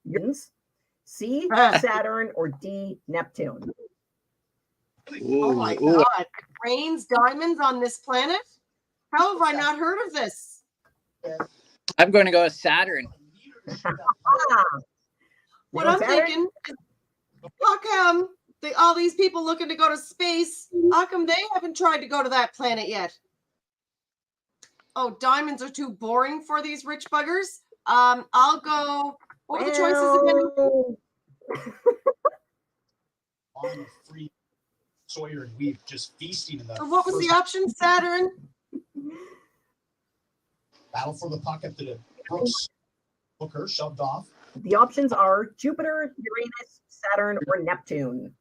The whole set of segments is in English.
Uranus, C, Saturn, or D, Neptune? Oh my God. It rains diamonds on this planet? How have I not heard of this? I'm going to go with Saturn. What I'm thinking is, how come all these people looking to go to space, how come they haven't tried to go to that planet yet? Oh, diamonds are too boring for these rich buggers. I'll go. What were the choices again? On a free Sawyer and Weave just feasting in the. So what was the option? Saturn. Battle for the puck at the Brooks. Booker shoved off. The options are Jupiter, Uranus, Saturn, or Neptune.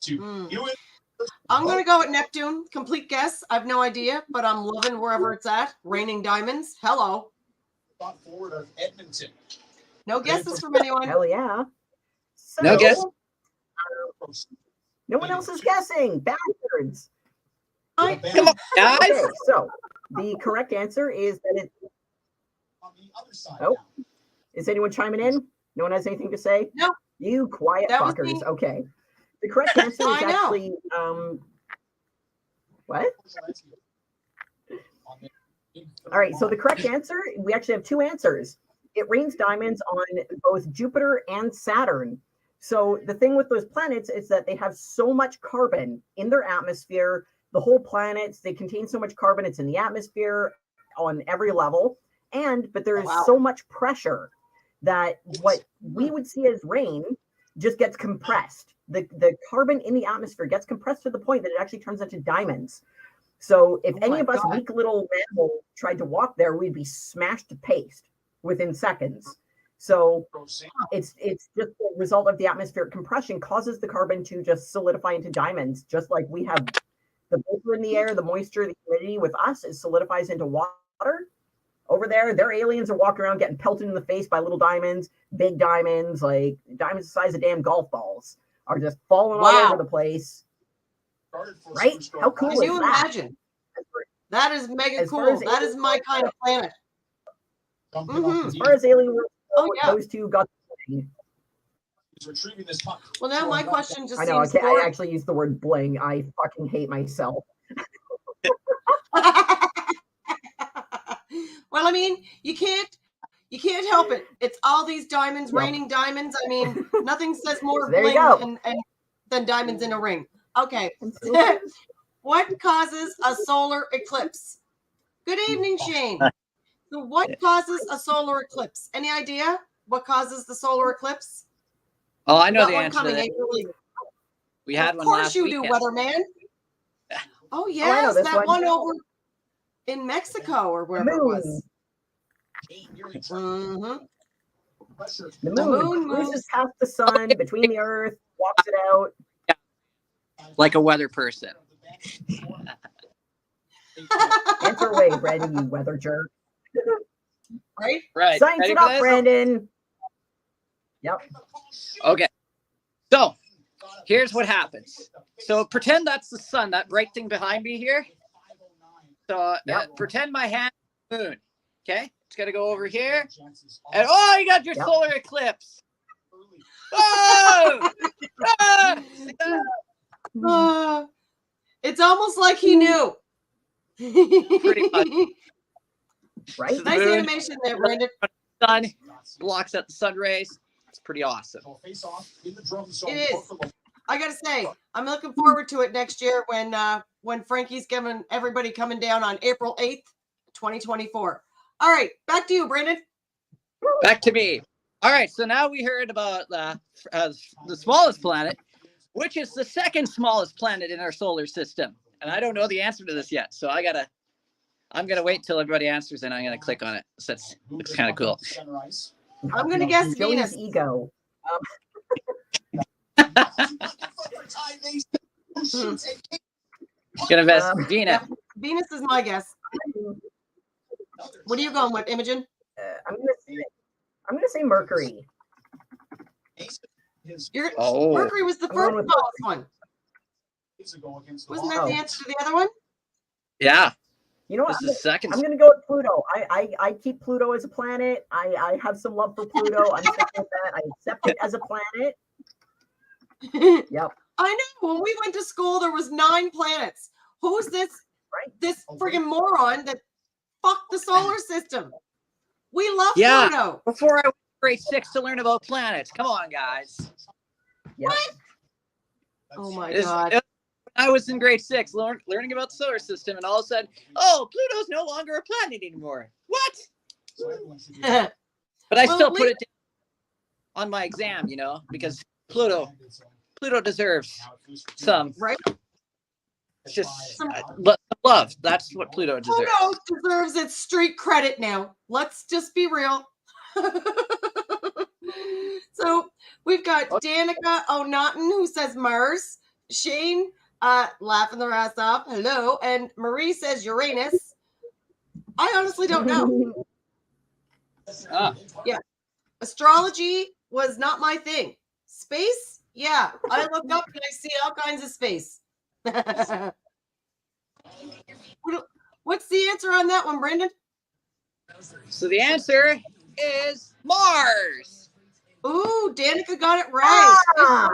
I'm going to go with Neptune. Complete guess. I have no idea, but I'm loving wherever it's at. Raining diamonds. Hello. Thought forward of Edmonton. No guesses from anyone. Hell yeah. So, no guess. No one else is guessing. Bastards. Come on, guys. Okay, so the correct answer is that it's on the other side. Oh, is anyone chiming in? No one has anything to say? No. You quiet fuckers. Okay. The correct answer is actually what? All right, so the correct answer, we actually have two answers. It rains diamonds on both Jupiter and Saturn. So the thing with those planets is that they have so much carbon in their atmosphere. The whole planets, they contain so much carbon. It's in the atmosphere on every level. But there is so much pressure that what we would see as rain just gets compressed. The carbon in the atmosphere gets compressed to the point that it actually turns into diamonds. So if any of us weak little mammals tried to walk there, we'd be smashed to paste within seconds. So it's just the result of the atmospheric compression causes the carbon to just solidify into diamonds, just like we have the vapor in the air, the moisture, the humidity with us, it solidifies into water. Over there, their aliens are walking around getting pelted in the face by little diamonds, big diamonds, like diamonds the size of damn golf balls, are just falling all over the place. Right? How cool is that? Can you imagine? That is mega cool. That is my kind of planet. As far as alien world, those two got the bling. Retrieving this puck. Well, now my question just I know, seems I actually used the word bling. I fucking hate myself. Well, I mean, you can't help it. It's all these diamonds, raining diamonds. I mean, nothing says more bling than diamonds in a ring. Okay. What causes a solar eclipse? Good evening, Shane. So what causes a solar eclipse? Any idea what causes the solar eclipse? Oh, I know the answer to that. We had one last week. Of course you do, weatherman. Oh, yes, that one over in Mexico or wherever it was. The moon cruises past the sun, between the earth, walks it out. Like a weather person. Answer away, Brandon, you weather jerk. Right. Science it up, Brandon. Yep. Okay. So, here's what happens. So, pretend that's the sun, that bright thing behind me here. So, pretend my hand is the moon. Okay? It's going to go over here. And, you got your solar eclipse. Oh! It's almost like he knew. Pretty much. Right? Nice animation there, Brandon. Sun blocks out the sun rays. It's pretty awesome. It is. I gotta say, I'm looking forward to it next year when Frankie's giving everybody coming down on April 8th, 2024. All right, back to you, Brandon. Back to me. All right, so now we heard about the smallest planet, which is the second smallest planet in our solar system. And I don't know the answer to this yet, so I'm gonna wait till everybody answers, and I'm gonna click on it. So that looks kind of cool. I'm gonna guess Venus. Ego. Gonna guess Venus. Venus is my guess. What are you going with, Imogen? I'm gonna say Mercury. Mercury was the first smallest one. Wasn't that the answer to the other one? Yeah. You know what? This is second. I'm going to go with Pluto. I keep Pluto as a planet. I have some love for Pluto. I'm sticking with that. I accept it as a planet. Yep. I know. When we went to school, there was 9 planets. Who's this? Right. This friggin' moron that fucked the solar system. We love Yeah. Pluto. Before I went to grade 6 to learn about planets. Come on, guys. Yep. Oh my It's- god. I was in grade 6 learning about the solar system, and all of a sudden, oh, Pluto's no longer a planet anymore. What? So everyone should be But I Well, still at put it on my exam, because Pluto deserves some. Right? It's just love. That's what Pluto deserves. Pluto deserves its street credit now. Let's just be real. So we've got Danica O'Naughton who says Mars. Shane laughing their ass off. Hello. And Marie says Uranus. I honestly don't know. Yeah. Astrology was not my thing. Space? Yeah. I look up and I see all kinds of space. What's the answer on that one, Brendan? So the answer is Mars. Ooh, Danica got it right. Ah,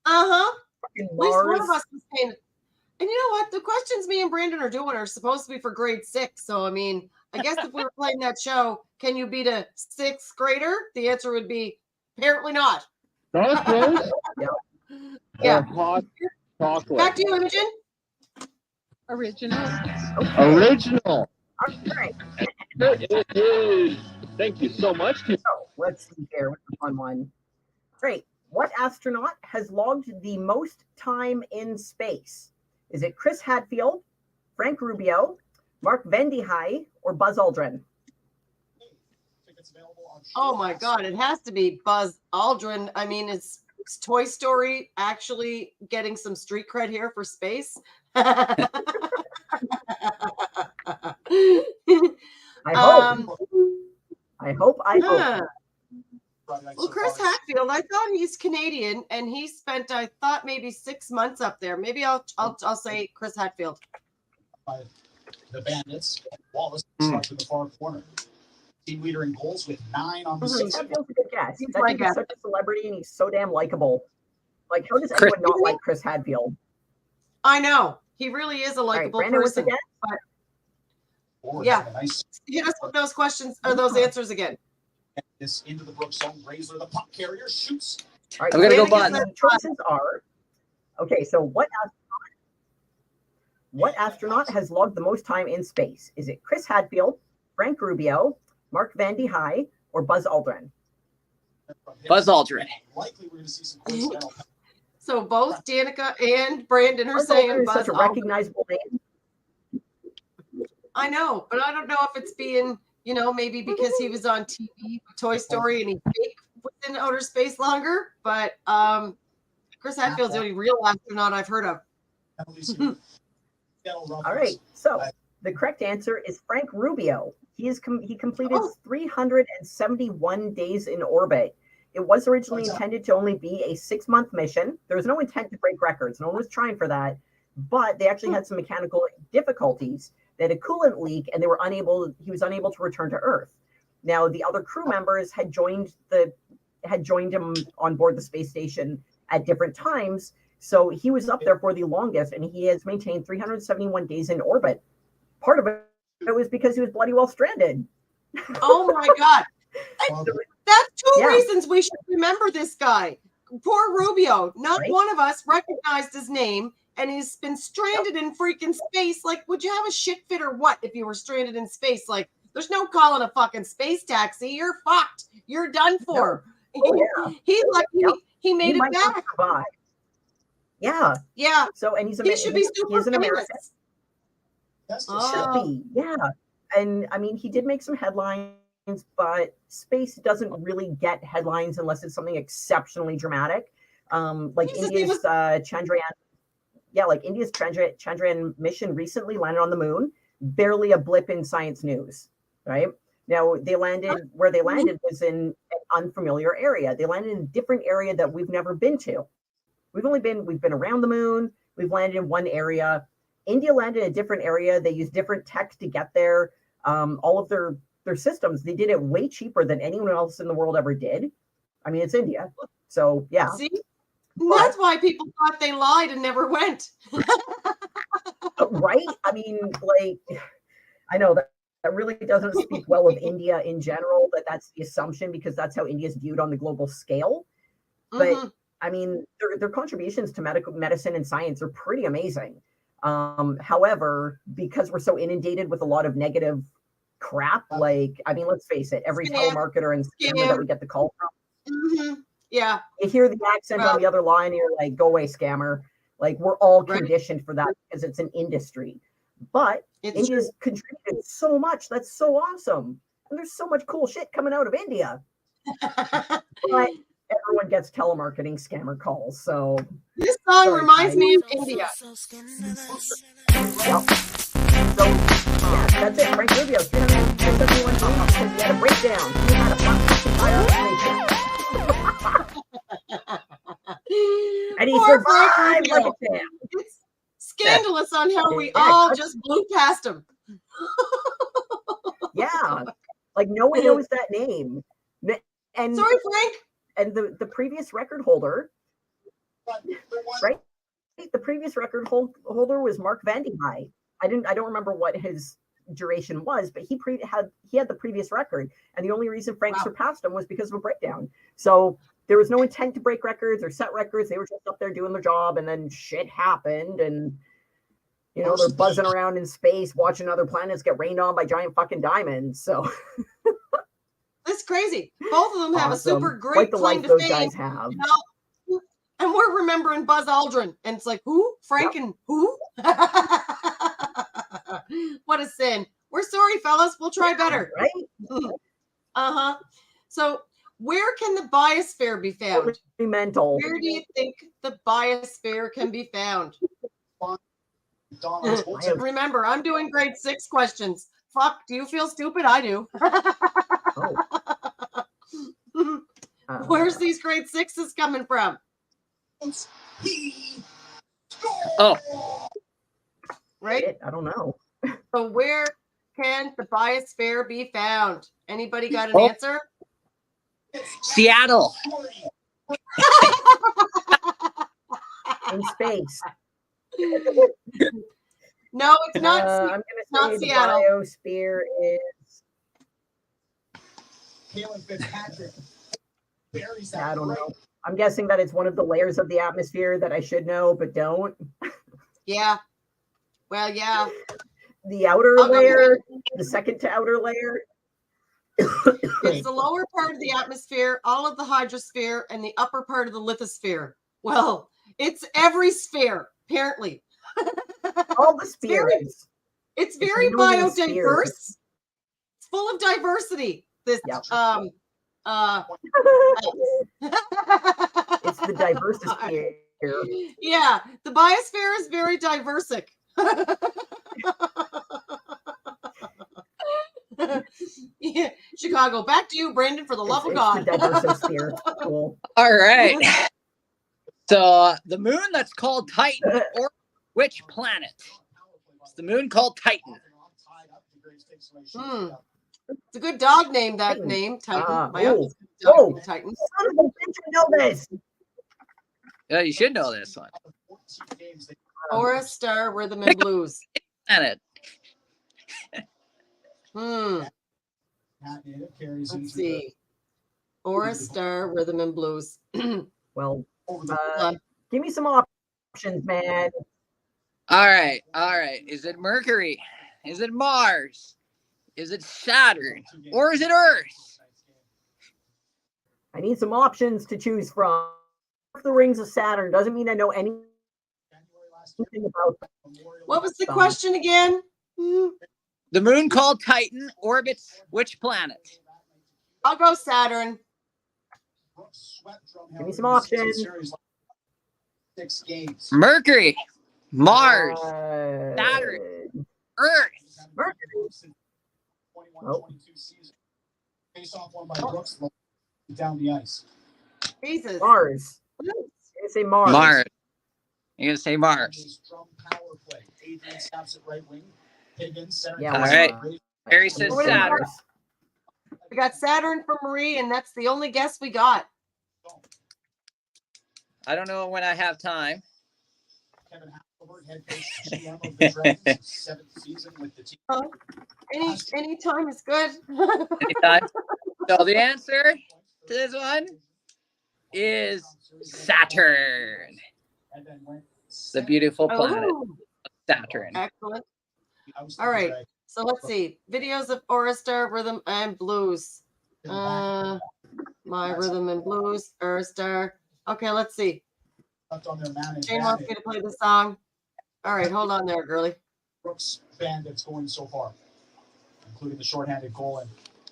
Uh-huh. fucking At least one Mars. of us was saying it. And you know what? The questions me and Brandon are doing are supposed to be for grade 6. So, I mean, I guess if we were playing that show, can you beat a 6th grader? The answer would be apparently not. Not close. Yeah. Hot chocolate. Back to you, Imogen. Original. Okay. Original. All right. It is. Thank you so much. So let's see here. What's the fun one? Great. What astronaut has logged the most time in space? Is it Chris Hadfield, Frank Rubio, Mark Vendihay, or Buzz Aldrin? Oh my God, it has to be Buzz Aldrin. I mean, is Toy Story actually getting some street cred here for space? I hope. I hope. Huh. Well, Chris Hadfield, I thought he's Canadian, and he spent, I thought, maybe 6 months up there. Maybe I'll say Chris Hadfield. The Bandits. Wallace starts in the far corner. Team leader in goals with 9 on the Mhm. season. That feels a good guess. He's That my dude is guess. such a celebrity, and he's so damn likable. Like, how does Chris- anyone not like Chris Hadfield? I know. He really is a All right, likable Brandon, what's the person. guess? Forward, Yeah. have a nice Hit us with those questions or those answers again. this into the Brook zone. Razor, the puck carrier, shoots. All right, I'm gonna so go Buzz. the choices are okay. So what astronaut has logged the most time in space? Is it Chris Hadfield, Frank Rubio, Mark Vendihay, or Buzz Aldrin? Buzz Aldrin. Likely, we're going to see some coincidental. So both Danica and Brandon are Buzz saying Aldrin is Buzz such a Aldrin. recognizable name. I know, but I don't know if it's being, maybe because he was on TV with Toy Story and he was in outer space longer. But Chris Hadfield's the only real astronaut I've heard of. All right, so the correct answer is Frank Rubio. He completed 371 days in orbit. It was originally intended to only be a 6-month mission. There was no intent to break records. No one was trying for that, but they actually had some mechanical difficulties. They had a coolant leak, and he was unable to return to Earth. Now, the other crew members had joined him on board the space station at different times. So he was up there for the longest, and he has maintained 371 days in orbit. Part of it was because he was bloody well stranded. Oh my God. That's 2 Yeah. reasons we should remember this guy. Poor Rubio. Not Right? one of us recognized his name, and he's been stranded in freaking space. Like, would you have a shit fit or what if you were stranded in space? Like, there's no calling a fucking space taxi. You're fucked. You're done for. Oh, yeah. He's like, Yep. he made He it might not back. survive. Yeah. Yeah. So, and he's He should be super he's an American. famous. Should Oh. be, yeah. And I mean, he did make some headlines, but space doesn't really get headlines unless it's something exceptionally dramatic. Like Jesus, he India's was- Chandrayaan. Yeah, like India's Chandrayaan mission recently landed on the moon. Barely a blip in science news, right? Now they landed where they landed was in an unfamiliar area. They landed in a different area that we've never been to. We've been around the moon. We've landed in one area. India landed in a different area. They used different tech to get there. All of their systems, they did it way cheaper than anyone else in the world ever did. I mean, it's India. So yeah. See? That's why people thought they lied and never went. Right? I mean, like, I know that really doesn't speak well of India in general, but that's the assumption because that's how India is viewed on the global scale. But I mean, their contributions to medicine and science are pretty amazing. However, because we're so inundated with a lot of negative crap, like, I mean, let's face it, every telemarketer and scammer that we get the call from, yeah, you hear the accent on the other line, and you're like, go away, scammer. Like, we're all conditioned for that because it's an industry. But India's contributed so much. That's so awesome. And there's so much cool shit coming out of India. But everyone gets telemarketing scammer calls. So this song reminds me of India. Yep. So yeah, that's it. Frank Rubio, 371 because he had a breakdown. He had a fire. And he survived like a champ. It's scandalous on how we all just blew past him. Yeah, like no one knows that name. And sorry, Frank. And the previous record holder, right? The previous record holder was Mark Van de Hei. I don't remember what his duration was, but he had the previous record, and the only reason Frank surpassed him was because of a breakdown. So there was no intent to break records or set records. They were just up there doing their job, and then shit happened, and you know, they're buzzing around in space, watching other planets get rained on by giant fucking diamonds. So that's crazy. Both of them have a super great quite the claim life to those fame, guys have. you know? And we're remembering Buzz Aldrin, and it's like, who? Frank and who? What a sin. We're sorry, fellas. We'll try better. Right? So where can the biosphere be found? Mental. Where do you think the biosphere can be found? Remember, I'm doing grade 6 questions. Fuck, do you feel stupid? I do. Where's these grade 6s coming from? Right? I don't know. So where can the biosphere be found? Anybody got an answer? Seattle. In space. No, it's not. I'm going to say the Seattle. biosphere is. I don't know. I'm guessing that it's one of the layers of the atmosphere that I should know, but don't. Yeah. Well, yeah. The outer layer, the second to outer layer. It's the lower part of the atmosphere, all of the hydrosphere, and the upper part of the lithosphere. Well, it's every sphere, apparently. All the spheres. It's very biodiverse. It's full of diversity. This it's the diversosphere. Yeah, the biosphere is very diversic. Yeah. Chicago, back to you, Brandon, for the love of God. The diversosphere. Cool. All right. So the moon that's called Titan, or which planet? It's the moon called Titan. It's a good dog name, that name, Titan. Titan. Son of a bitch, I know this. Yeah, you should know this one. Or Star Rhythm and Blues. Planet. Let's see. Or Star Rhythm and Blues. Well, give me some options, man. All right. Is it Mercury? Is it Mars? Is it Saturn? Or is it Earth? I need some options to choose from. The rings of Saturn doesn't mean I know anything about them. What was the question again? The moon called Titan orbits which planet? I'll go Saturn. Give me some options. Mercury, Mars, Saturn, Earth. Mercury. Oh. Down the ice. Jesus. Mars. I say Mars. Mars. You're gonna say Mars. Drum power play. Adrian snaps it right wing. Higgins center. Yeah, All why right. not? Harry says What do we got? Saturn. We got Saturn for Marie, and that's the only guess we got. I don't know when I have time. Kevin Hasselberg, head coach, GM of the Dragons, seventh season with the team. Any time is good. Anytime. So the answer to this one is Saturn. And then went The beautiful planet Oh, Saturn. excellent. All right. So let's see. Videos of Oristar, Rhythm and Blues. My Rhythm and Blues, Oristar. Okay, let's see. Jane wants me to play the song. All right, hold on there, girly. Brooks Bandits going so far, including the shorthanded goal, and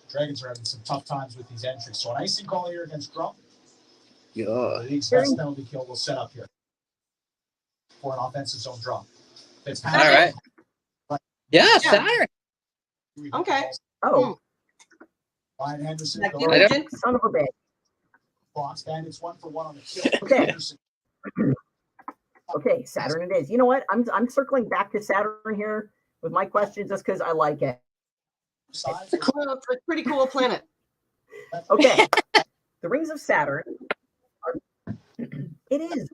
Dragons are having some tough times with these entries. So an icing call here against Drum. Yeah. The league's best penalty kill will set up here for an offensive zone draw. All right. Yeah, Saturn. Okay. Oh, Ryan Henderson. Like goal. you, Agent. son of a bitch. Fox Bandits 1-for-1 on the kill. Okay. Henderson. Okay, Saturn it is. You know what? I'm circling back to Saturn here with my question just because I like it. Sides It's a pretty cool planet. Okay. The rings of Saturn are, it is.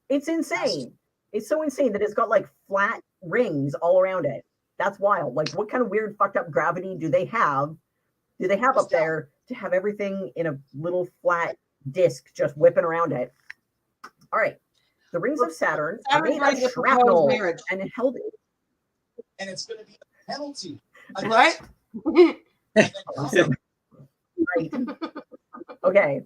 It's insane. It's so insane that it's got like flat rings all around it. That's wild. Like, what kind of weird fucked up gravity do they have? Do they have up there to have everything in a little flat disc just whipping around it? All right. The rings of Saturn are Saturn's made ready to of propose shrapnel marriage. and held. and it's going to be a penalty. Right? Awesome. Right. Okay.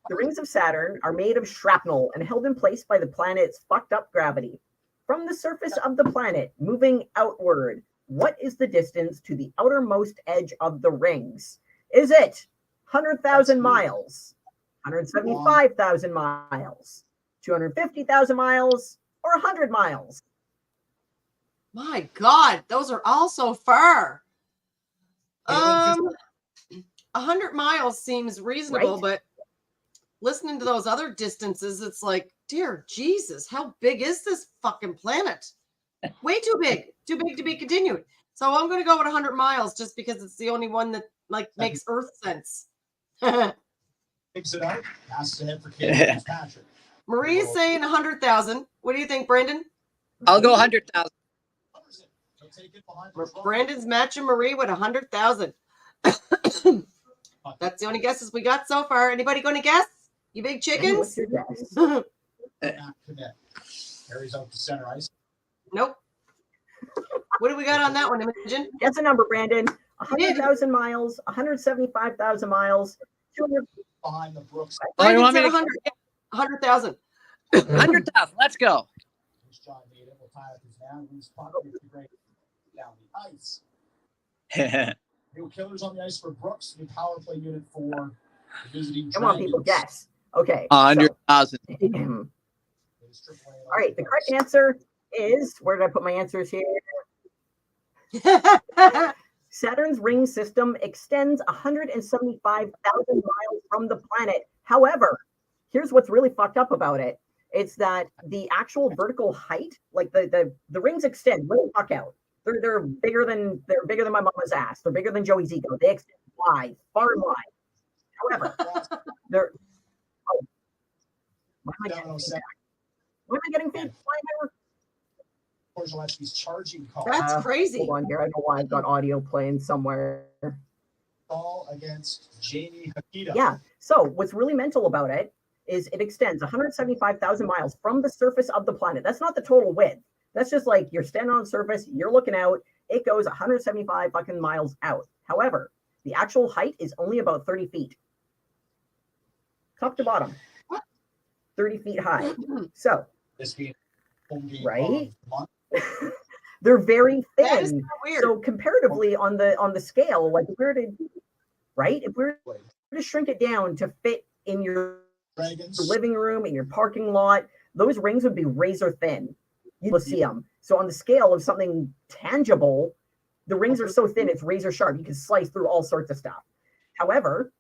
The rings of Saturn are made of shrapnel and held in place by the planet's fucked up gravity. From the surface of the planet, moving outward, what is the distance to the outermost edge of the rings? Is it 100,000 miles, 175,000 miles, 250,000 miles, or 100 miles? My God, those are all so far. 100 miles seems reasonable, Right? but listening to those other distances, it's like, dear Jesus, how big is this fucking planet? Way too big to be continued. So I'm going to go with 100 miles just because it's the only one that like makes Earth sense. Picks it out. Passes ahead for Kate Patrick. Marie's saying 100,000. What do you think, Brendan? I'll go 100,000. He'll take it behind the drum. Brandon's matching Marie with 100,000. That's the only guesses we got so far. Anybody going to guess? You big And what's chickens? your guess? Not connect. Carries out to center ice. Nope. What do we got on that one, Imogen? Guess a number, Brandon. 100,000 miles, 175,000 miles, 200. Behind the Brooks. Oh, you Brandon want me said to- 100,000. 100,000. Let's go. Here's John Maiden. Will tie up his man. Wins puck. Gets the break down the ice. New killers on the ice for Brooks. New power play unit for the visiting Come on, people, Dragons. guess. Okay. 100,000. So, all right. The correct answer is, where did I put my answers here? Saturn's ring system extends 175,000 miles from the planet. However, here's what's really fucked up about it. It's that the actual vertical height, like the rings extend way the fuck out. They're bigger than my mama's ass. They're bigger than Joey's ego. They extend wide, far and wide. However, they're why am I getting feedback? Why am I getting feedback? Why am I Korzalewski's charging call. That's crazy. Hold on here. I don't know why I've got audio playing somewhere. Call against Jamie Hakita. Yeah. So what's really mental about it is it extends 175,000 miles from the surface of the planet. That's not the total width. That's just like you're standing on the surface, you're looking out, it goes 175 fucking miles out. However, the actual height is only about 30 feet. Top to bottom. 30 feet high. So This being home game Right? of the month. they're very That is thin. so weird. So comparatively on the scale, like if we were to, right? If we were to shrink it down to fit in your Dragons. living room, in your parking lot, those rings would be razor thin. You'll see them. So on the scale of something tangible, the rings are so thin, it's razor sharp. You can slice through all sorts of stuff. However,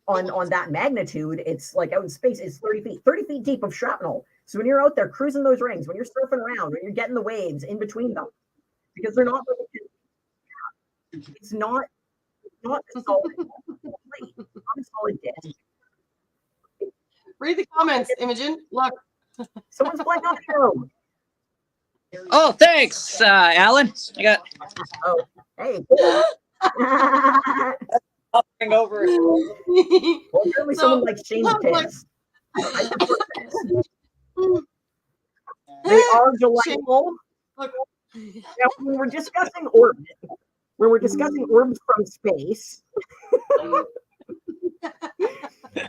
on that magnitude, it's like out in space, it's 30 feet deep of shrapnel. So when you're out there cruising those rings, when you're surfing around, when you're getting the waves in between them, because they're not, it's not a solid plate, not a solid disc. Read the comments, Imogen. Look. Someone's playing on the show. Oh, thanks, Alan. I got Oh, hey. hovering over. Well, apparently So, someone likes Shane's like- pins. They are delightful. Look. Now, when we're discussing orbs, from space,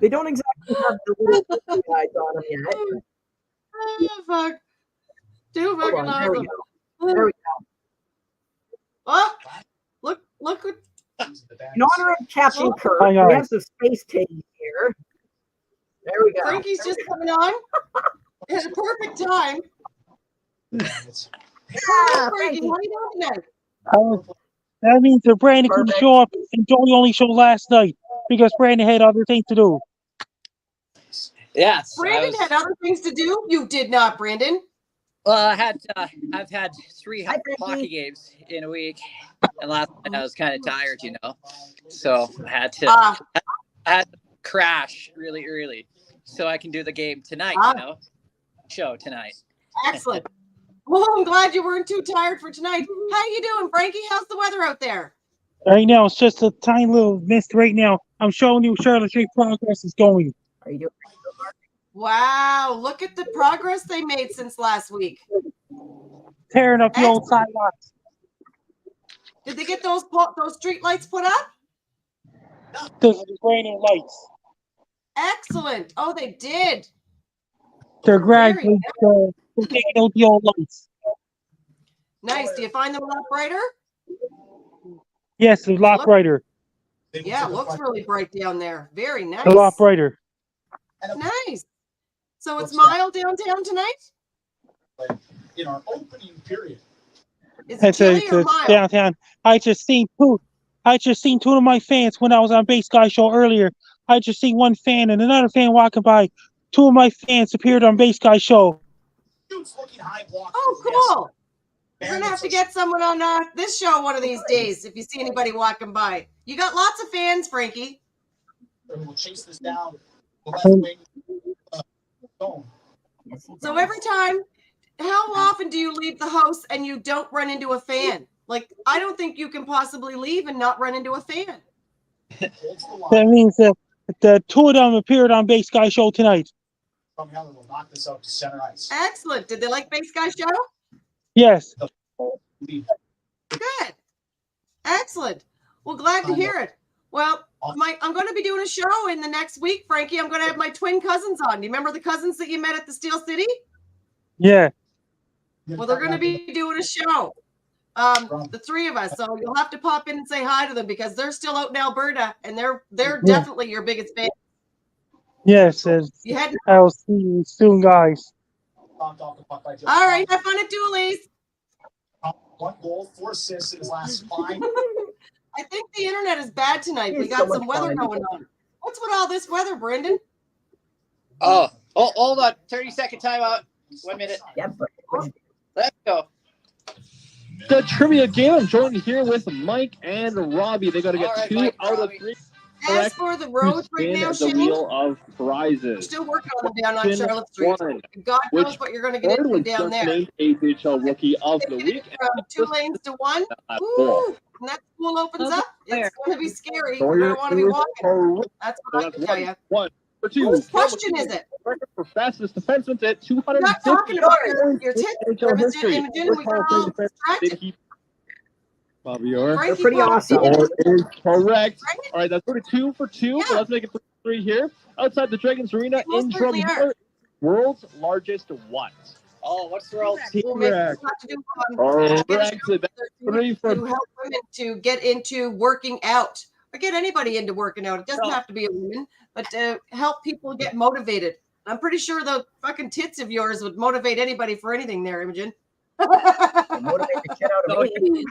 they don't exactly have the little guys on them yet. Oh, fuck. Too Hold fucking on, there we awesome. go. There we go. Oh, look what In honor of Captain Kirk, Hi, we guys. have some space tea here. There we go. Frankie's just coming on at a perfect time. Ah, Frankie, Frankie. how you doing tonight? That means that Brandon couldn't Perfect. show up, and Joey only showed last night because Brandon had other things to do. Yes. Brandon had other things to do. You did not, Brandon. Well, I've had 3 Hi, Frankie. hockey games in a week, and last night I was kind of tired, so I had to crash really early so I can do the game tonight, show tonight. Excellent. Well, I'm glad you weren't too tired for tonight. How you doing, Frankie? How's the weather out there? Right now, it's just a tiny little mist right now. I'm showing you Charlotte Street progress is going. Are you doing? Wow, look at the progress they made since last week. Tearing up the old sidewalks. Did they get those street lights put up? Those are the brand new lights. Excellent. Oh, they did. They're gradually they're taking out the old lights. Nice. Do you find them a lot brighter? Yes, they're a lot brighter. Yeah, it looks really bright down there. Very nice. A lot brighter. Nice. So it's mild downtown tonight? In our opening period. Is it chilly or It's mild? downtown. I just seen two of my fans when I was on Base Guy Show earlier. I just seen one fan and another fan walking by. 2 of my fans appeared on Base Guy Show. Oh, cool. We're going to have to get someone on this show one of these days if you see anybody walking by. You got lots of fans, Frankie. We'll chase this down. So every time, how often do you leave the house and you don't run into a fan? Like, I don't think you can possibly leave and not run into a fan. That means that the 2 of them appeared on Base Guy Show tonight. We'll knock this up to center ice. Excellent. Did they like Base Guy Show? Yes. Good. Excellent. Well, glad to hear it. Well, I'm going to be doing a show in the next week, Frankie. I'm going to have my twin cousins on. Do you remember the cousins that you met at the Steel City? Yeah. Well, they're going to be doing a show. The 3 of us. So you'll have to pop in and say hi to them because they're still out in Alberta and they're definitely your biggest fan. Yes. You had I'll see you soon, guys. all right. Have fun at Dooley's. 1 goal, 4 assists in his last 5. I think the internet is bad tonight. We It's got so some much weather fun. going on. What's with all this weather, Brendan? Oh, hold on. 30-second timeout. 1 minute. Yeah, but Let's go. The trivia game. I'm joined here with Mike and Robbie. They got to get All right, 2 Mike, out Robbie. of 3. As Correct. for the To roads right spin now, the Shane, wheel of we're prizes. still working on them down on Spin Charlotte Street. 1. God knows Which what you're going to get into Portland down there. named AHL Rookie of the Week. From 2 lanes to 1. Four. Woo! When that pool opens up, it's going to be scary. So You're going you're to want to be walking. correct. That's So what I that's can tell you. 1 for 2. Whose question is it? Record for fastest defenseman at I'm not 250. talking about your tits, NHL history. Imogen. We got all distracted. Bobby Orr. they're Frankie pretty Paul. awesome. Orr is correct. Right? All right, that's 2 for 2. Yeah. So let's make it 3 here. Outside the Dragons Arena Most in certainly Drumheller, world's largest what? Oh, what's the world? We'll make Correct. have to do Correct. get a show That's together 3 for to help women to get into working out or get anybody into working out. It doesn't have to be a woman, but to help people get motivated. I'm pretty sure the fucking tits of yours would motivate anybody for anything there, Imogen. Motivate the shit out of me.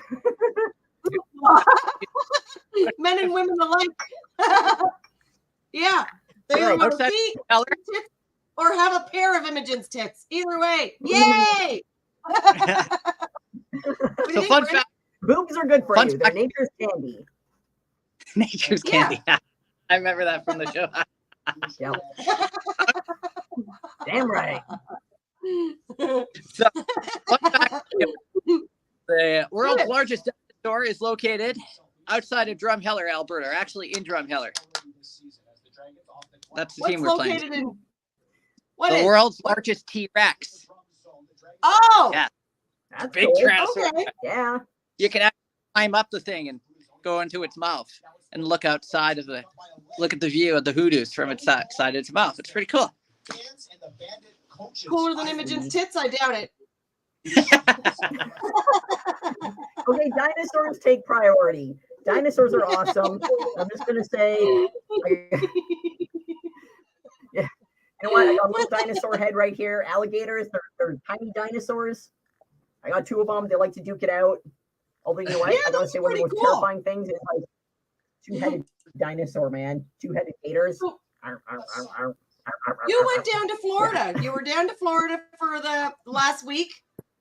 Men and women alike. Yeah. They Right. are Outside feet, Keller. tits. or have a pair of Imogen's tits. Either way, yay! What do you So think, fun Brent? fact, Boobs are good for Fun you. They're fact- nature's candy. nature's Yeah. candy. I remember that from the show. Yep. Damn right. So, fun fact, the world's Good. largest dinosaur is located outside of Drumheller, Alberta, or actually in Drumheller. That's the What's team we're playing. located in? What The is? world's largest T-Rex. Oh, Yeah. That's Big cool. Tyrannosaurus. okay. Yeah. You can actually climb up the thing and go into its mouth and look outside of look at the view of the hoodoos from its side of its mouth. It's pretty cool. Cooler than Imogen's tits? I doubt it. Okay, dinosaurs take priority. Dinosaurs are awesome. I'm just gonna say, yeah. You know what? I got a little dinosaur head right here. Alligators, they're tiny dinosaurs. I got two of them. They like to duke it out. Although you know what? Yeah, I gotta that's say one of the pretty most cool. terrifying things is like two-headed dinosaur, man. Two-headed gators. So- Arr, arr, arr, arr, arr, arr, You arr, went down to Florida. You were down to Florida for the last week.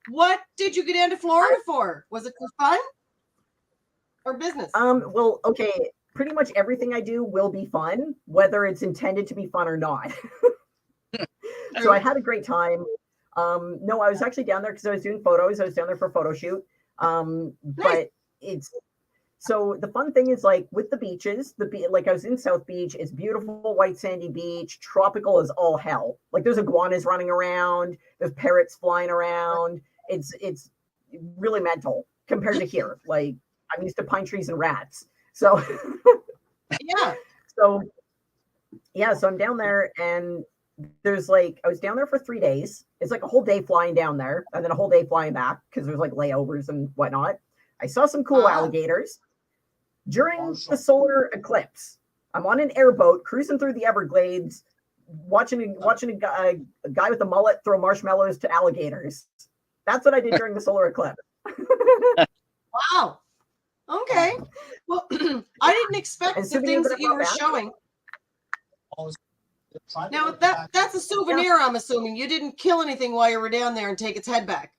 What did you get down to Florida for? Was it for fun or business? Well, okay. Pretty much everything I do will be fun, whether it's intended to be fun or not. So I had a great time. No, I was actually down there because I was doing photos. I was down there for a photo shoot. But it's so the fun thing is like with the beaches, like I was in South Beach, it's beautiful white sandy beach, tropical as all hell. Like there's iguanas running around, there's parrots flying around. It's really mental compared to here. Like I'm used to pine trees and rats. So Yeah. so I'm down there and there's like I was down there for 3 days. It's like a whole day flying down there and then a whole day flying back because there's like layovers and whatnot. I saw some cool Wow. alligators during the solar eclipse. I'm on an airboat cruising through the Everglades, watching a guy with a mullet throw marshmallows to alligators. That's what I did during the solar eclipse. Wow. Okay. Well, I didn't expect And the souvenirs things that I that you brought were back? showing. Now that's a souvenir, I'm assuming. You didn't kill anything while you were down there and take its head back.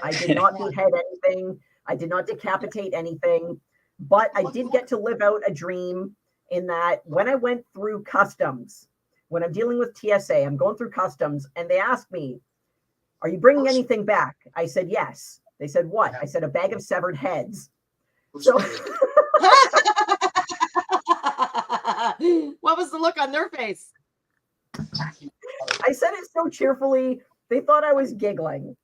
I did not behead anything. I did not decapitate anything, but I did get to live out a dream in that when I went through customs, when I'm dealing with TSA, I'm going through customs and they asked me, "Are you bringing anything back?" I said, "Yes." They said, "What?" I said, "A bag of severed heads." So What was the look on their face? I said it so cheerfully, they thought I was giggling.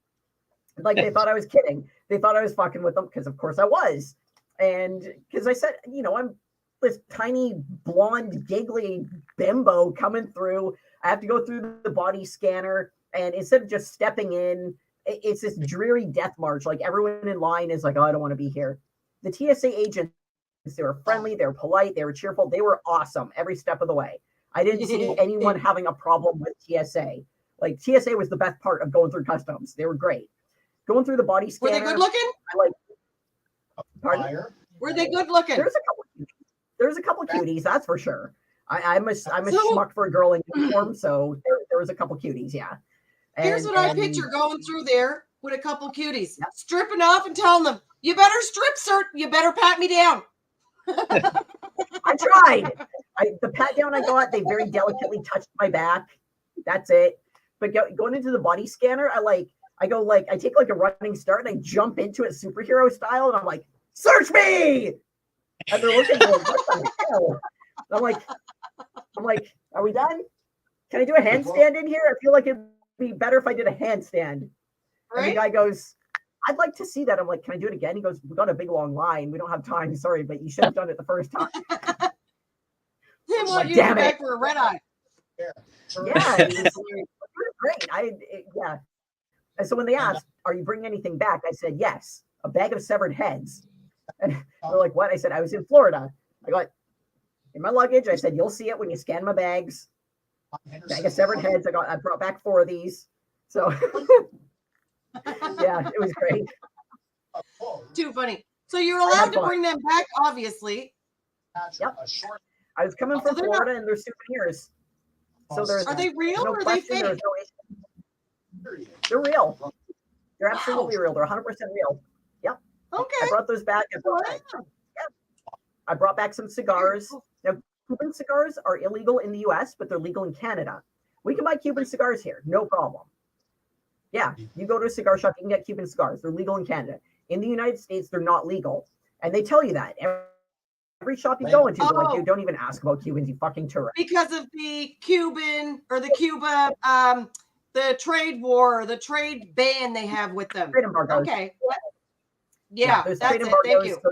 Like they thought I was kidding. They thought I was fucking with them because of course I was. And because I said, you know, I'm this tiny blonde giggly bimbo coming through. I have to go through the body scanner and instead of just stepping in, it's this dreary death march. Like everyone in line is like, "Oh, I don't want to be here." The TSA agents, they were friendly, they were polite, they were cheerful, they were awesome every step of the way. I didn't see anyone having a problem with TSA. Like TSA was the best part of going through customs. They were great. Going through the body Were scanner. they good looking? I like. Pardon? Were they good looking? There's a couple cuties, that's for sure. I'm a So- schmuck for a girl in uniform, so there was a couple cuties, yeah. Here's And- what I and- picture going through there with a couple cuties, stripping off and telling them, "You better strip, sir. You better pat me down." I tried. The pat down I got, they very delicately touched my back. That's it. But going into the body scanner, I take like a running start and I jump into it superhero style, and I'm like, "Search me!" And they're looking at me like, "What the hell?" And I'm like, "Are we done? Can I do a handstand in here? I feel like it'd be better if I did a handstand." And the Right? guy goes, "I'd like to see that." I'm like, "Can I do it again?" He goes, "We got a big long line. We don't have time. Sorry, but you should have done it the first time." They want Like, you to damn go it. back for a red eye. Yeah, it was great. Yeah. And so when they asked, "Are you bringing anything back?" I said, "Yes, a bag of severed heads." And they're like, "What?" I said, "I was in Florida. I got in my luggage." I said, "You'll see it when you scan my bags. Bag of severed heads. I brought back 4 of these." So yeah, it was great. Too funny. So you're I had allowed to fun. bring them back, obviously. Yep. I was coming from So they're not- Florida and they're souvenirs. So there's Are they real no or are they question. fake? There's no issue. They're real. They're absolutely real. They're 100% real. Yep. Okay. I brought those back. I brought back some cigars. Now, Cuban cigars are illegal in the U.S., but they're legal in Canada. We can buy Cuban cigars here, no problem. Yeah, you go to a cigar shop, you can get Cuban cigars. They're legal in Canada. In the United States, they're not legal, and they tell you that every shop you go into. They're like, dude, don't even ask about Cubans, you fucking tourist. Because of the Cuban or the Cuba, the trade war, the trade ban they have with them. Trade embargoes. Okay. Yeah, there's that's trade it. embargoes. Thank you. So,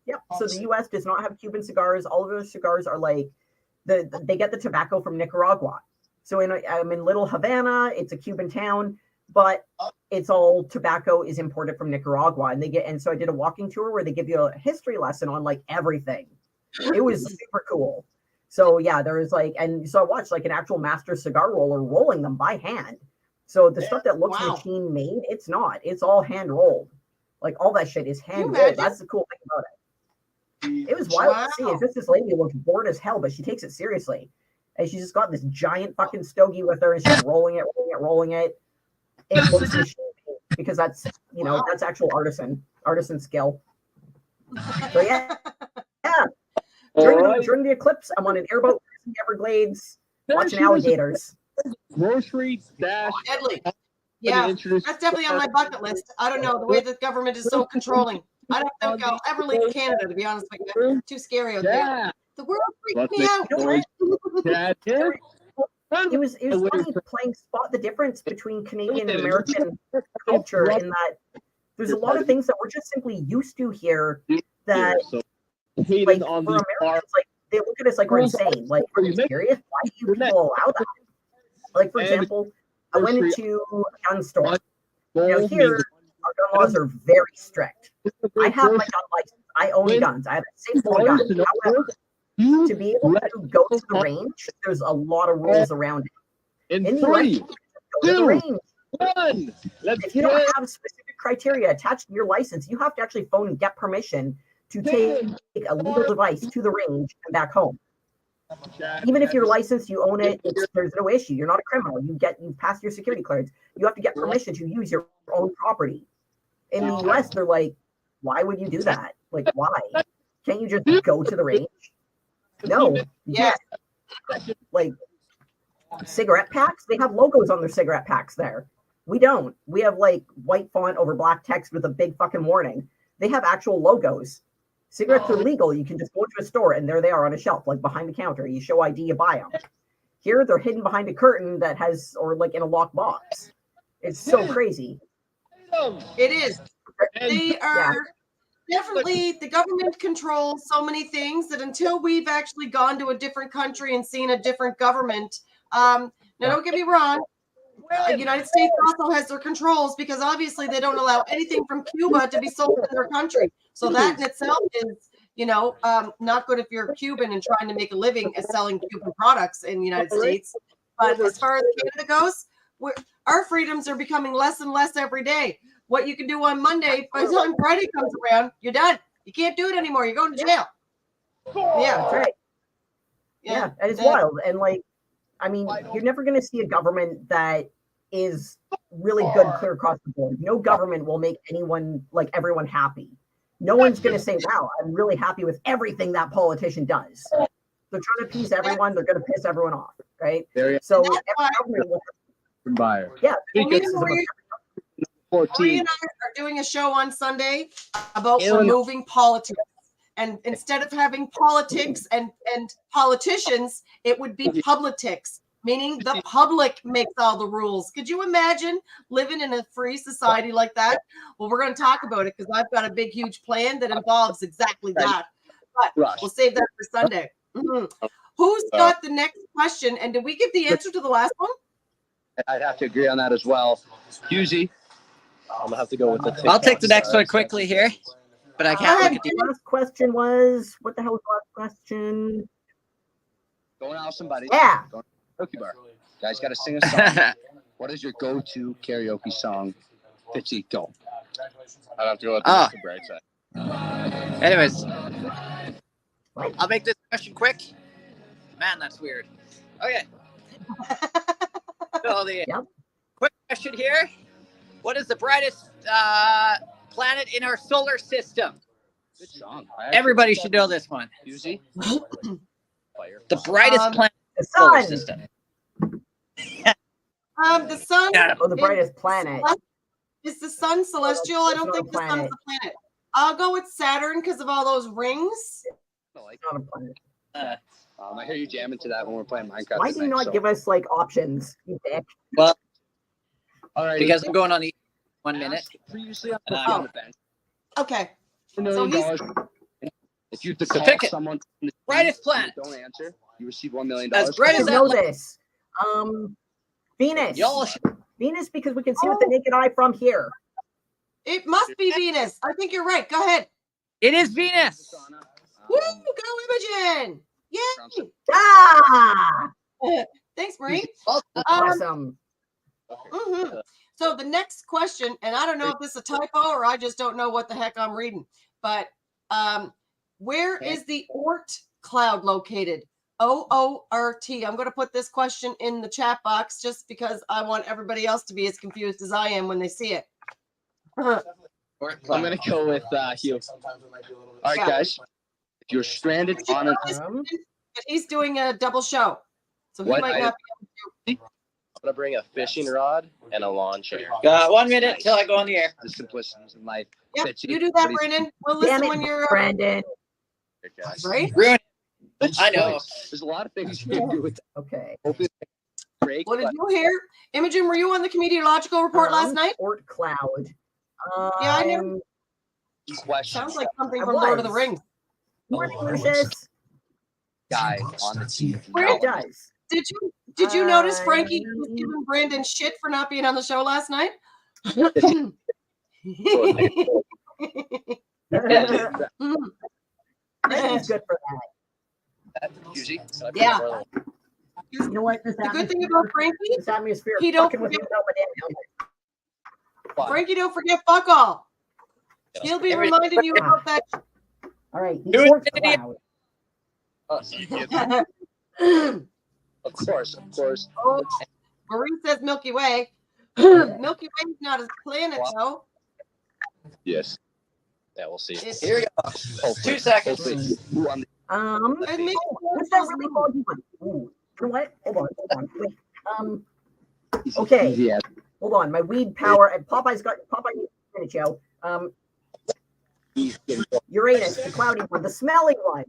yep. So the U.S. does not have Cuban cigars. All of those cigars are like they get the tobacco from Nicaragua. So I'm in Little Havana. It's a Cuban town, but it's all tobacco is imported from Nicaragua, and so I did a walking tour where they give you a history lesson on like everything. It was super cool. So yeah, there was and so I watched like an actual master cigar roller rolling them by hand. So the stuff that looks machine made, it's not. It's all hand rolled. Like all that shit is hand rolled. That's the cool thing about it. It was wild to see. It's just this lady looks bored as hell, but she takes it seriously. And she's just got this giant fucking stogie with her, and she's rolling it. It looks machine made because that's that's actual artisan skill. So yeah. During the eclipse, I'm on an airboat in the Everglades watching alligators. Grocery dash. Deadly. Yeah, that's definitely on my bucket list. I don't know, the way the government is so controlling. I don't think I'll ever leave Canada, to be honest with you. Too scary out there. The world freaks me out. It was funny playing spot the difference between Canadian and American culture in that there's a lot of things that we're just simply used to here that like for Americans, like they look at us like we're insane. Like, are you serious? Why do you people allow that? Like, for example, I went into a gun store. Now here, our gun laws are very strict. I have my gun license. I own guns. I have a safe full of guns. However, to be able to go to the range, there's a lot of rules around it. In the US, you go to the range. If you don't have specific criteria attached to your license, you have to actually phone and get permission to take a legal device to the range and back home. Even if you're licensed, you own it, there's no issue. You're not a criminal. You pass your security clearance. You have to get permission to use your own property. In the US, they're like, why would you do that? Like, why? Can't you just go to the range? No. Yeah. Like cigarette packs, they have logos on their cigarette packs there. We don't. We have like white font over black text with a big fucking warning. They have actual logos. Cigarettes are legal. You can just go to a store and there they are on a shelf, like behind the counter. You show ID, you buy them. Here they're hidden behind a curtain that has, or like in a locked box. It's so crazy. It is. They are definitely, the government controls so many things that until we've actually gone to a different country and seen a different government, now don't get me wrong, the United States also has their controls because obviously they don't allow anything from Cuba to be sold in their country. So that in itself is, not good if you're Cuban and trying to make a living as selling Cuban products in the United States. But as far as Canada goes, our freedoms are becoming less and less every day. What you can do on Monday, by the time Friday comes around, you're done. You can't do it anymore. You're going to jail. Yeah, that's right. Yeah, and it's wild. And like, I mean, you're never going to see a government that is really good clear across the board. No government will make everyone happy. No one's going to say, wow, I'm really happy with everything that politician does. They're trying to appease everyone. They're going to piss everyone off, right? So every government will buyer. Yeah. Marie and I are doing a show on Sunday about removing politics. And instead of having politics and politicians, it would be politics, meaning the public makes all the rules. Could you imagine living in a free society like that? Well, we're going to talk about it because I've got a big, huge plan that involves exactly that. But we'll save that for Sunday. Who's got the next question? And did we give the answer to the last one? I'd have to agree on that as well. Husey. I'm gonna have to go with the. I'll take the next one quickly here, but I can't look at the last question. Was what the hell was the last question? Going out with somebody. Yeah. Going to karaoke bar. Guys, got to sing a song. What is your go-to karaoke song? Fitzy, go. I'd have to go with the bright side. Anyways, I'll make this question quick. Man, that's weird. Okay. So the Yep. quick question here: what is the brightest planet in our solar system? Good song. Everybody should know this one. Fusey. Fire. The brightest planet The in the solar sun. system. The sun. Yeah. Oh, the brightest planet. Is the sun celestial? I don't It's not think a the sun's planet. a planet. I'll go with Saturn because of all those rings. It's not a planet. I hear you jamming to that when we're playing Minecraft. Why do you not give us like options, you dick? Well, All right. because I'm going on the 1 minute. Previously on And the I'm- on the bench. Okay. $1 million. he's- If you have to So call pick it. someone from the team Brightest and planet. they don't answer, you receive $1 million. As bright I as should that know light. this. Venus. Y'all should. Venus, because we can see with the naked eye from here. It must be Venus. I think you're right. Go ahead. It is Venus. Woo! Go Imogen! Yay! Ah, Thanks, Marie. awesome. Mhm. So the next question, and I don't know if this is a typo or I just don't know what the heck I'm reading, but where is the Oort cloud located? OORT. I'm going to put this question in the chat box just because I want everybody else to be as confused as I am when they see it. I'm gonna go with Hugh. All right, Yeah. guys. If you're stranded on an, Um, But he's doing a double show, so he What might I- not be. I'm gonna bring a fishing rod and a lawn chair. Got 1 minute till I go on the air. the simplicities in life. Yep, Bitchy, you do that, but he's- Brandon. We'll damn listen when it, you're Brandon. guys. right. Ruin. Good I know. choice. There's a lot of things you can do with Okay. that. Break, What did but you hear? Imogen, were you on the meteorological report last night? Oort cloud. Yeah, I never- question Sounds like something I from Lord of the was. Rings. Morning, Lucius. guy on the team. Where It does. Did you notice Frankie was giving Brandon shit for not being on the show last night? Frankie's good for that. Yeah. You know what? This The good thing about Frankie, this atmosphere he don't fucking with me forget- without my damn helmet. Frankie, don't forget fuck all. He'll be reminding you about that. All right, the Do it, Oort idiot. cloud. Of course. Oh, Marie says Milky Way. Milky Way's not a planet, though. Yes. Yeah, we'll see. It's- Here we go. Hopefully. 2 seconds. Hopefully, who on the It makes What's that really foggy one? Ooh, you know what? Hold on. Wait. Okay. Yeah. Hold on. My weed power and Popeye needs a minute, Joe. Uranus, the cloudy one, the smelly one,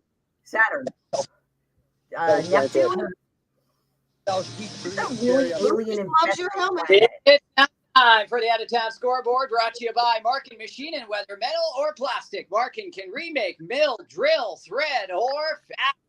Saturn, Neptune. Is that really alien loves your helmet. It's time for the Out of Town Scoreboard, brought to you by Markin Machine, and whether metal or plastic, Markin can remake, mill, drill, thread, or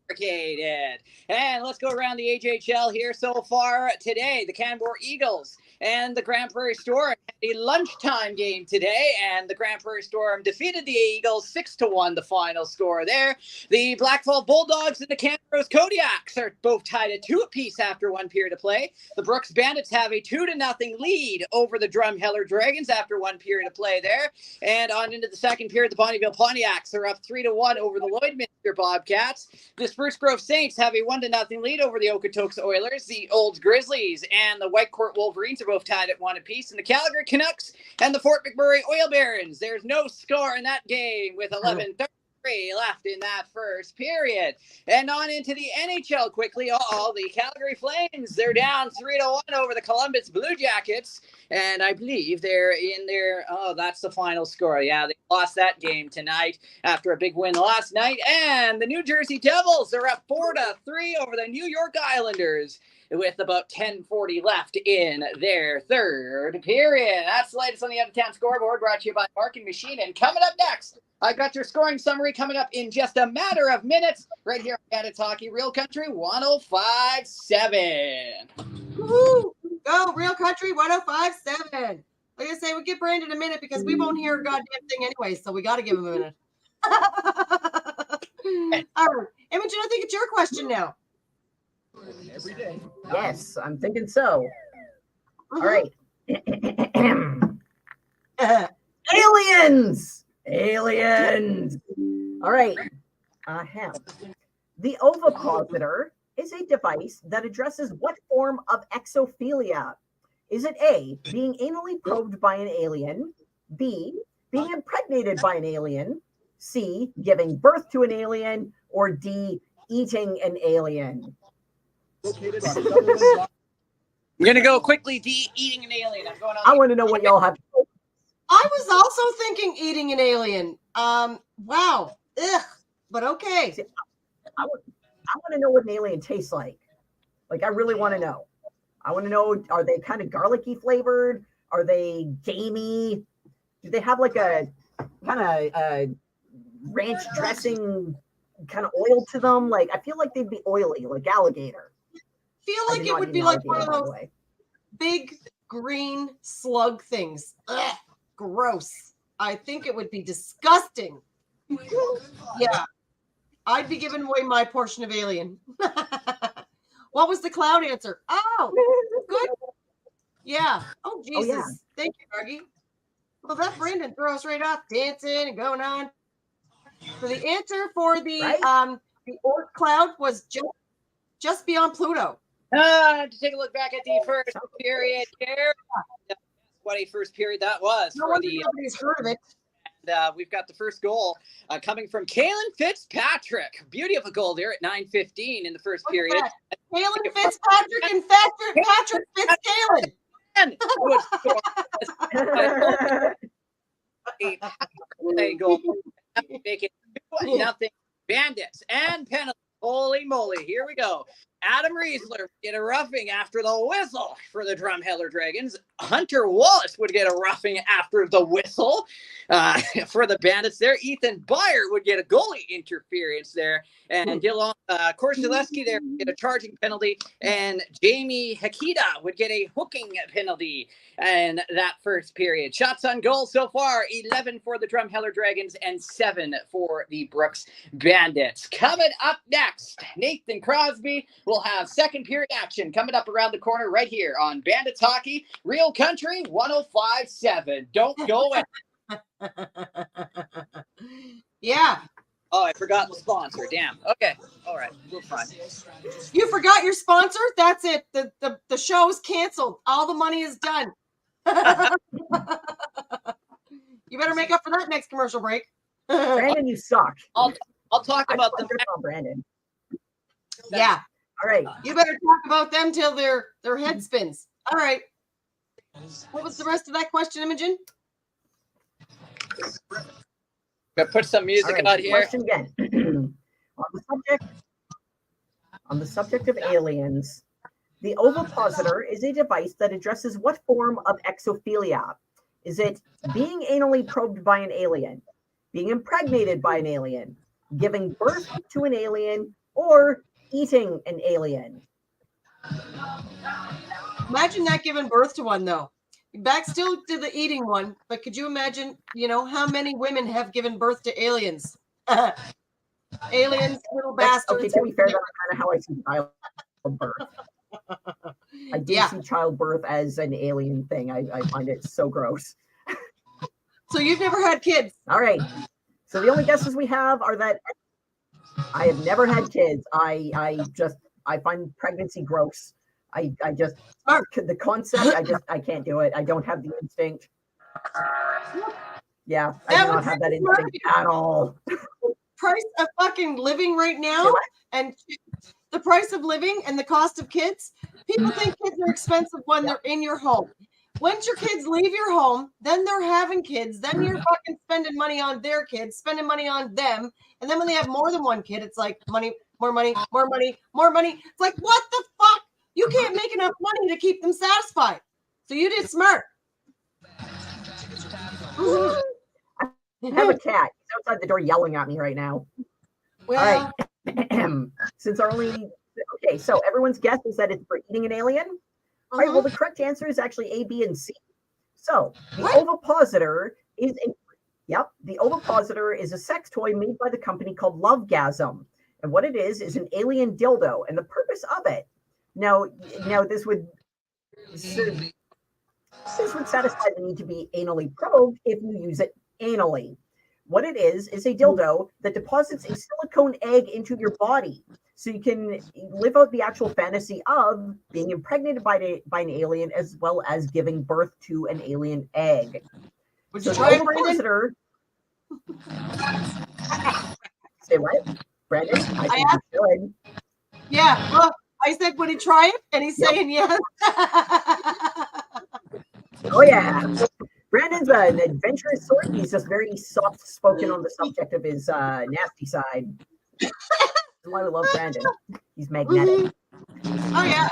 fabricate it. And let's go around the AJHL here so far today. The Canberra Eagles and the Grand Prairie Storm had a lunchtime game today, and the Grand Prairie Storm defeated the Eagles 6-1, the final score there. The Blackfall Bulldogs and the Canberra Kodiaks are both tied at 2 apiece after 1 period of play. The Brooks Bandits have a 2-0 lead over the Drumheller Dragons after 1 period of play there. And on into the second period, the Bonnyville Pontiacs are up 3-1 over the Lloydminster Bobcats. The Spruce Grove Saints have a 1-0 lead over the Okotoks Oilers. The Olds Grizzlies and the Whitecourt Wolverines are both tied at 1 apiece. And the Calgary Canucks and the Fort McMurray Oil Barons, there's no score in that game with 11:33 left in that first period. And on into the NHL quickly. The Calgary Flames, they're down 3-1 over the Columbus Blue Jackets. And I believe they're in their, that's the final score. Yeah, they lost that game tonight after a big win last night. And the New Jersey Devils are up 4-3 over the New York Islanders with about 10:40 left in their third period. That's the latest on the Out of Town Scoreboard, brought to you by Markin Machine. And coming up next, I got your scoring summary coming up in just a matter of minutes right here on Canada's Hockey Real Country 105.7. Woohoo! Go, Real Country 105.7. Like I say, we give Brandon a minute because we won't hear a goddamn thing anyway, so we got to give him a minute. All right. Imogen, I think it's your question now. Every day. Yes, I'm thinking so. All right. Aliens! Aliens! All right. The ovipositor is a device that addresses what form of exophilia? Is it A, being anally probed by an alien, B, being impregnated by an alien, C, giving birth to an alien, or D, eating an alien? I'm gonna go quickly. D, eating an alien. I'm going on. I want to know what y'all have. I was also thinking eating an alien. Wow. Ugh. But okay. See, I want to know what an alien tastes like. Like, I really want to know. I want to know, are they kind of garlicky flavored? Are they gamey? Do they have like a kind of ranch dressing kind of oil to them? Like, I feel like they'd be oily, like alligator. Feel like it would be like one of those big green slug things. Ugh, gross. I think it would be disgusting. Yeah. I'd be giving away my portion of alien. What was the cloud answer? Oh, good. Yeah. Oh, Jesus. yeah. Thank you, Argy. Well, that Brandon throws right off, dancing and going on. So the answer for the Oort cloud was just beyond Pluto. To take a look back at the first period here. What a first period that was. No wonder nobody's heard of it. And we've got the first goal coming from Kaylin Fitzpatrick. Beauty of a goal there at 9:15 in the first period. Kaylin Fitzpatrick and Patrick Fitzkaylin. And a goal. Make it 2-0 Bandits and penalty. Holy moly, here we go. Adam Riesler get a roughing after the whistle for the Drumheller Dragons. Hunter Wallace would get a roughing after the whistle for the Bandits there. Ethan Byer would get a goalie interference there. And Dylan Korzelewski there would get a charging penalty. And Jamie Hakita would get a hooking penalty in that first period. Shots on goal so far, 11 for the Drumheller Dragons and 7 for the Brooks Bandits. Coming up next, Nathan Crosby will have second period action coming up around the corner right here on Bandits Hockey, Real Country 105.7. Don't go in. Yeah. Oh, I forgot the sponsor. Damn. Okay. All right. We're fine. You forgot your sponsor? That's it. The show is canceled. All the money is done. You better make up for that next commercial break. Brandon, you suck. I'll talk about them. Brandon. Yeah. All right. You better talk about them till their head spins. All right. What was the rest of that question, Imogen? Gonna put some music out here. Question again. On the subject of aliens, the ovipositor is a device that addresses what form of exophilia? Is it being anally probed by an alien, being impregnated by an alien, giving birth to an alien, or eating an alien? Imagine that giving birth to one, though. Back still to the eating one, but could you imagine, how many women have given birth to aliens? Aliens, little bastards. Okay, to be fair, that's kind of how I see childbirth. I do see childbirth as an alien thing. I find it so gross. So you've never had kids? All right. So the only guesses we have are that I have never had kids. I find pregnancy gross. I just the concept. I can't do it. I don't have the instinct. Yeah, I do not have that instinct at all. Price of fucking living right now, and the price of living and the cost of kids. People think kids are expensive when they're in your home. Once your kids leave your home, then they're having kids. Then you're fucking spending money on their kids, spending money on them, and then when they have more than one kid, it's like money, more money, more money, more money. It's like, what the fuck? You can't make enough money to keep them satisfied. So you did smart. I have a cat. He's outside the door yelling at me right now. Well, all right. Since our only so everyone's guess is that it's for eating an alien. All right. Well, the correct answer is actually A, B, and C. So the ovipositor is the ovipositor is a sex toy made by the company called Lovegasm, and what it is an alien dildo, and the purpose of it. Now this would satisfy the need to be anally probed if you use it anally. What it is a dildo that deposits a silicone egg into your body. So you can live out the actual fantasy of being impregnated by an alien as well as giving birth to an alien egg. Would So you the try it, Brandon? ovipositor. Say what? Brandon? I think you should. Yeah, well, I said, would he try it? And he's saying yes. Oh, yeah. Brandon's an adventurous sort. He's just very soft-spoken on the subject of his nasty side. That's why we love Brandon. He's magnetic. Oh, yeah.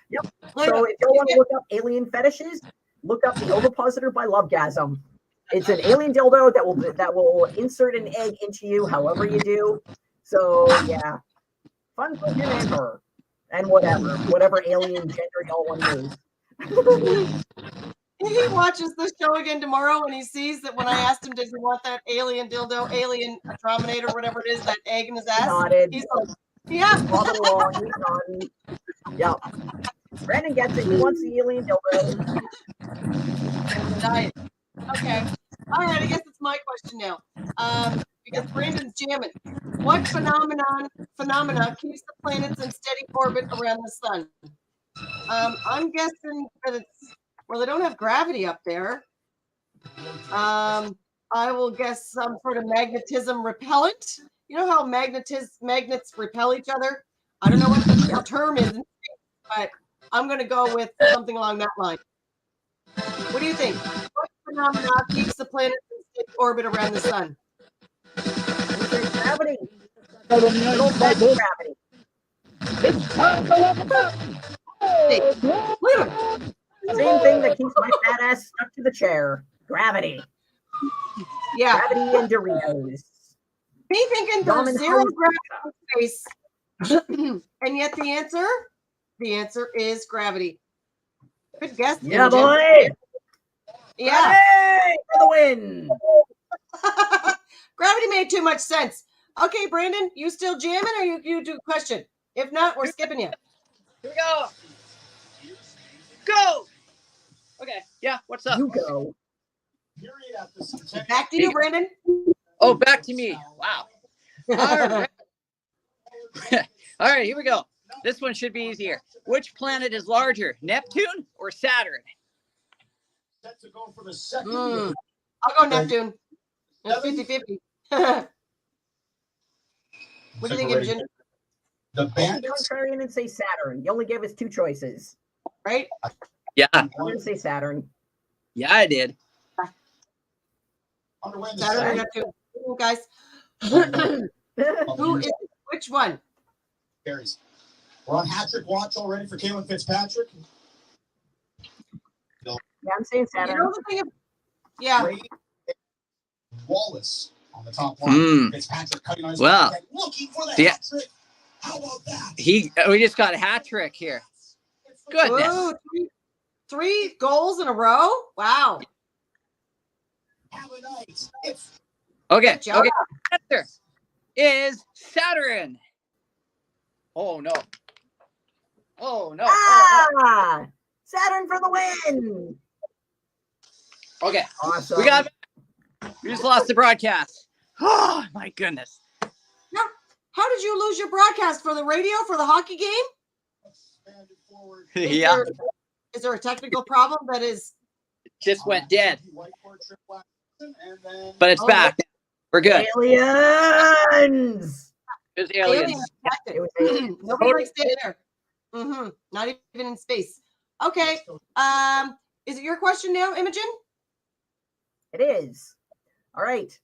Yep. So if you want to look up alien fetishes, look up the ovipositor by Lovegasm. It's an alien dildo that will insert an egg into you, however you do. So yeah, fun for him and her, and whatever alien gender y'all want to use. He watches the show again tomorrow and he sees that when I asked him, does he want that alien dildo, alien Atrominator, whatever it is, that egg in his ass? Nodded. He's like, yeah. Bobbing along, he's nodding. Yep. Brandon gets it. He wants the alien dildo. Nice. Okay. All right. I guess it's my question now. Because Brandon's jamming. What phenomena keeps the planets in steady orbit around the sun? I'm guessing that it's, well, they don't have gravity up there. I will guess some sort of magnetism repellent. You know how magnets repel each other? I don't know what the term is, but I'm going to go with something along that line. What do you think? What phenomena keeps the planet in steady orbit around the sun? Gravity. Gravity. It's time to level up. Same thing that keeps my fat ass stuck to the chair. Gravity. Yeah. Gravity and Doritos. Me thinking there's zero gravity in space. And yet the answer is gravity. Good guess. Yeah, Imogen. boy. Yeah. Hey, for the win. Gravity made too much sense. Okay, Brandon, you still jamming or you do a question? If not, we're skipping you. Here we go. Go. Okay. Yeah. What's up? You go. Back to you, Brandon. Oh, back to me. Wow. All right. All right. Here we go. This one should be easier. Which planet is larger, Neptune or Saturn? Set to go for the second. I'll go Neptune. It's 50-50. What do you think, Imogen? The Bandits. Contrarian and say Saturn. You only gave us two choices. Right? Yeah. I'm going to say Saturn. Yeah, I did. Saturn or Neptune? Guys. Who is which one? Carries. We're on hat-trick watch already for Caitlin Fitzpatrick. Yeah, I'm saying Saturn. You know the thing of, yeah. Wallace on the top line. Fitzpatrick cutting on his well, looking for the hat-trick. How about that? We just got a hat trick here. Goodness. Ooh, three goals in a row? Wow. Okay. Okay. Answer is Saturn. Oh no. Oh no. Ah! Saturn for the win. Okay. Awesome. We just lost the broadcast. Oh my goodness. How did you lose your broadcast for the radio for the hockey game? Yeah. Is there a technical problem that is? It just went dead. But it's back. We're good. Aliens. It was aliens. Nobody likes staying there. Not even in space. Okay. Is it your question now, Imogen? It is. All right.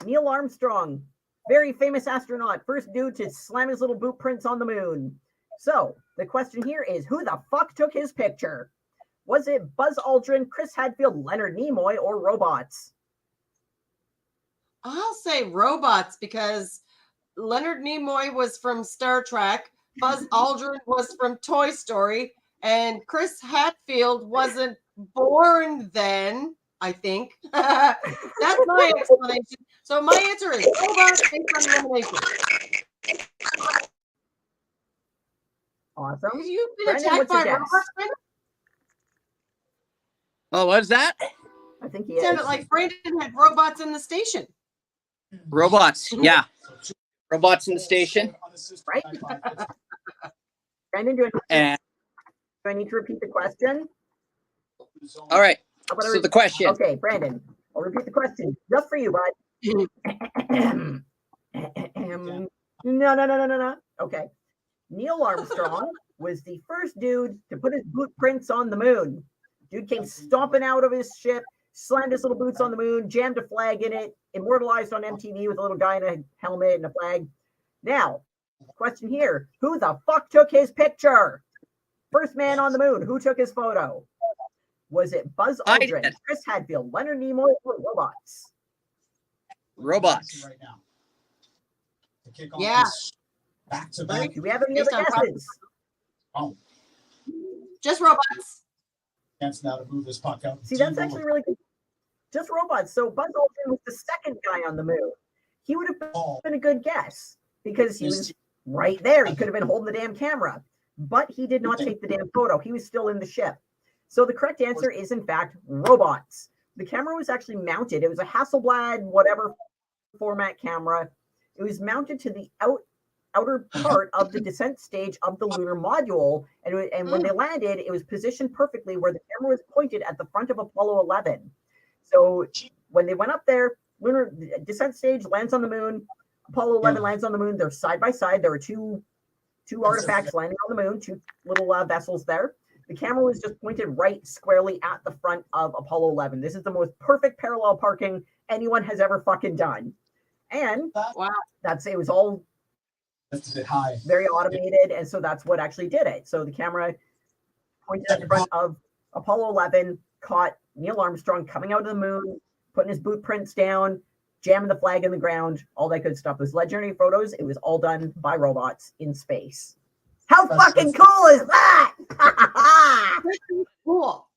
Neil Armstrong, very famous astronaut, first dude to slam his little boot prints on the moon. So the question here is, who the fuck took his picture? Was it Buzz Aldrin, Chris Hadfield, Leonard Nimoy, or robots? I'll say robots because Leonard Nimoy was from Star Trek, Buzz Aldrin was from Toy Story, and Chris Hadfield wasn't born then, I think. That's my explanation. So my answer is robots based on elimination. Awesome. You've been Brandon, attacked what's your by guess? robots, Brandon? Oh, what is that? I think he It sounded is. like Brandon had robots in the station. Robots. Yeah. Robots in the station. Right? Brandon, do And I need to repeat the question? all right. How about I So the question. Okay, Brandon, I'll repeat the question just for you, bud. No. Okay. Neil Armstrong was the first dude to put his boot prints on the moon. Dude came stomping out of his ship, slammed his little boots on the moon, jammed a flag in it, immortalized on MTV with a little guy in a helmet and a flag. Now, question here, who the fuck took his picture? First man on the moon, who took his photo? Was it Buzz I Aldrin, did. Chris Hadfield, Leonard Nimoy, or robots? Robots. Right now. To kick off Yeah. this back-to-back. Do we have any Based other on guesses? Oh, Just robots. chance now to move this puck out. See, that's actually really good. Just robots. So Buzz Aldrin was the second guy on the moon. He would have been a good guess because he was right there. He could have been holding the damn camera, but he did not take the damn photo. He was still in the ship. So the correct answer is, in fact, robots. The camera was actually mounted. It was a Hasselblad, whatever format camera. It was mounted to the outer part of the descent stage of the lunar module. And when they landed, it was positioned perfectly where the camera was pointed at the front of Apollo 11. So when they went up there, lunar descent stage lands on the moon. Apollo 11 lands on the moon. They're side by side. There were two artifacts landing on the moon, two little vessels there. The camera was just pointed right squarely at the front of Apollo 11. This is the most perfect parallel parking anyone has ever fucking done. And Wow. it was all That's a bit high. very automated, and so that's what actually did it. So the camera pointed at the front of Apollo 11, caught Neil Armstrong coming out of the moon, putting his boot prints down, jamming the flag in the ground, all that good stuff. Those legendary photos, it was all done by robots in space. How fucking cool is that? Cool.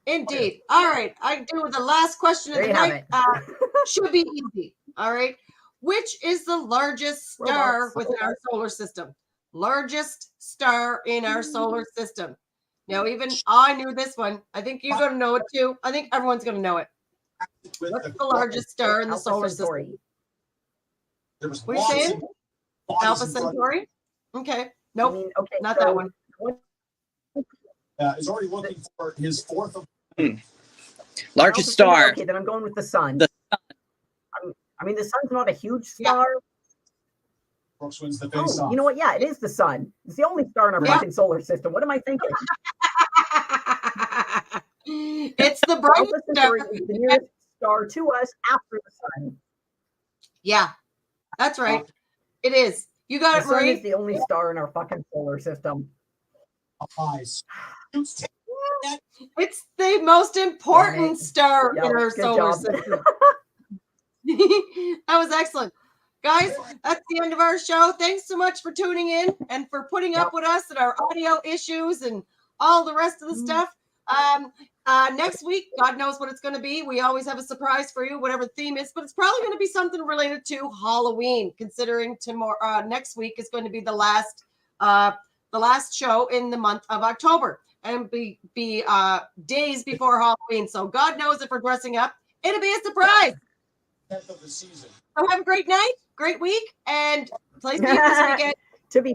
Indeed. All right. I do the last question of There the you have night. it. Should be easy. All right. Which is the largest star Robots. within our solar system? Largest star in our solar system. Now, even I knew this one. I think you're going to know it too. I think everyone's going to know it. What's the largest star in the Alpha solar Centauri. system? There was What are you lots saying? of bodies Alpha in front. Centauri? Okay. I Nope. mean, okay, Not so that one. Is already looking for his fourth of Largest Alpha Centauri. star. Okay, then I'm going with the sun. The I mean, the sun's not a huge Yeah. star. Brooks wins the face Oh, off. you know what? Yeah, it is the sun. It's the only star in our Yeah. fucking solar system. What am I thinking? It's the brightest Alpha star. Centauri is the nearest star to us after the sun. Yeah, that's right. It is. You got The it, sun Marie. is the only star in our fucking solar system. Eyes. It's the most important star Yeah, in our good solar job. system. That was excellent. Guys, that's the end of our show. Thanks so much for tuning in and for putting up with us and our audio issues and all the rest of the stuff. Next week, God knows what it's going to be. We always have a surprise for you, whatever the theme is, but it's probably going to be something related to Halloween, considering tomorrow, next week is going to be the last show in the month of October and be days before Halloween. So God knows if we're dressing up, it'll be a surprise. 10th of the season. So have a great night, great week, and play safe this weekend. To be